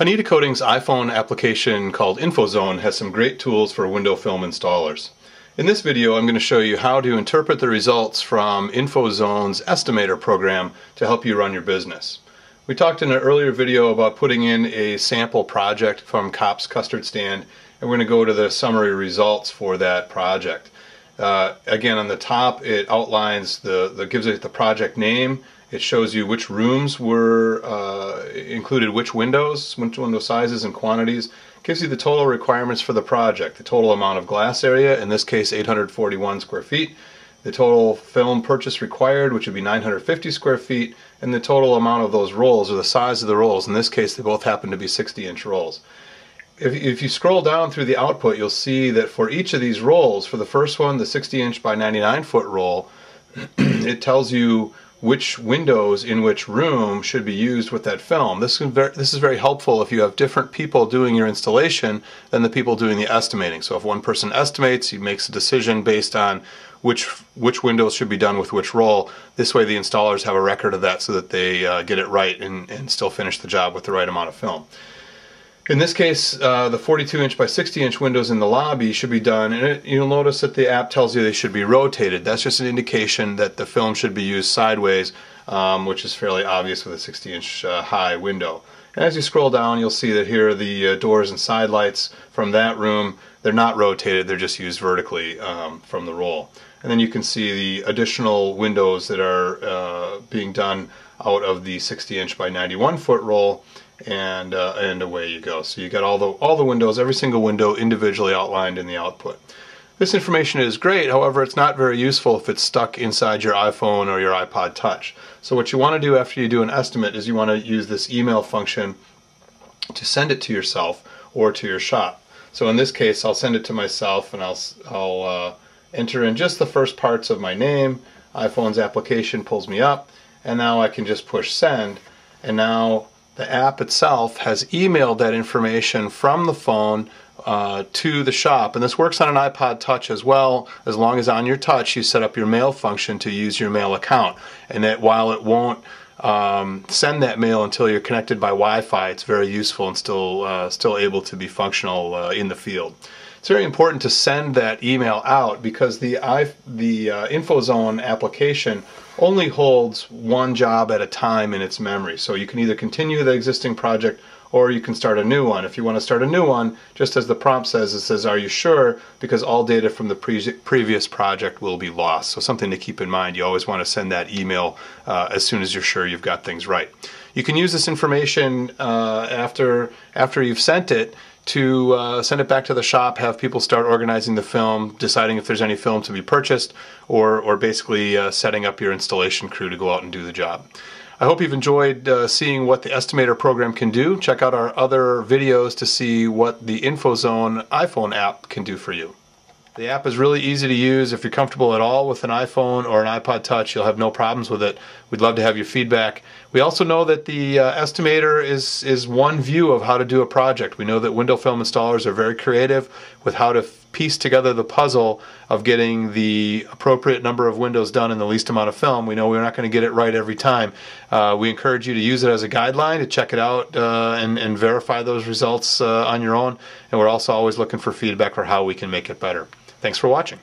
Hanita Coatings iPhone application called InfoZone has some great tools for window film installers. In this video I'm going to show you how to interpret the results from InfoZone's Estimator program to help you run your business. We talked in an earlier video about putting in a sample project from Kopp's Custard Stand, and we're going to go to the summary results for that project. Again, on the top it outlines gives it the project name. It shows you which rooms were included, which window sizes and quantities. It gives you the total requirements for the project, the total amount of glass area, in this case 841 square feet, the total film purchase required, which would be 950 square feet, and the total amount of those rolls, or the size of the rolls. In this case they both happen to be 60-inch rolls. If you scroll down through the output, you'll see that for each of these rolls, for the first one, the 60-inch by 99-foot roll, it tells you which windows in which room should be used with that film. This is very helpful if you have different people doing your installation than the people doing the estimating. So if one person estimates, he makes a decision based on which windows should be done with which roll. This way the installers have a record of that so that they get it right and still finish the job with the right amount of film. In this case, the 42-inch by 60-inch windows in the lobby should be done, and you'll notice that the app tells you they should be rotated. That's just an indication that the film should be used sideways, which is fairly obvious with a 60-inch high window. And as you scroll down, you'll see that here are the doors and side lights from that room. They're not rotated, they're just used vertically from the roll. And then you can see the additional windows that are being done out of the 60-inch by 91-foot roll. And away you go. So you got all the windows, every single window individually outlined in the output. This information is great, however it's not very useful if it's stuck inside your iPhone or your iPod Touch. So what you want to do after you do an estimate is you want to use this email function to send it to yourself or to your shop. So in this case I'll send it to myself, and I'll enter in just the first parts of my name. iPhone's application pulls me up, and now I can just push send, and now the app itself has emailed that information from the phone to the shop. And this works on an iPod Touch as well, as long as on your touch you set up your mail function to use your mail account. And that while it won't send that mail until you're connected by Wi-Fi, it's very useful and still able to be functional in the field. It's very important to send that email out because the InfoZone application only holds one job at a time in its memory. So you can either continue the existing project or you can start a new one. If you want to start a new one, just as the prompt says, it says, "Are you sure?" Because all data from the previous project will be lost. So something to keep in mind. You always want to send that email as soon as you're sure you've got things right. You can use this information after you've sent it to send it back to the shop, have people start organizing the film, deciding if there's any film to be purchased, or basically setting up your installation crew to go out and do the job. I hope you've enjoyed seeing what the Estimator program can do. Check out our other videos to see what the InfoZone iPhone app can do for you. The app is really easy to use. If you're comfortable at all with an iPhone or an iPod Touch, you'll have no problems with it. We'd love to have your feedback. We also know that the Estimator is one view of how to do a project. We know that window film installers are very creative with how to piece together the puzzle of getting the appropriate number of windows done in the least amount of film. We know we're not going to get it right every time. We encourage you to use it as a guideline, to check it out and verify those results on your own. And we're also always looking for feedback for how we can make it better. Thanks for watching.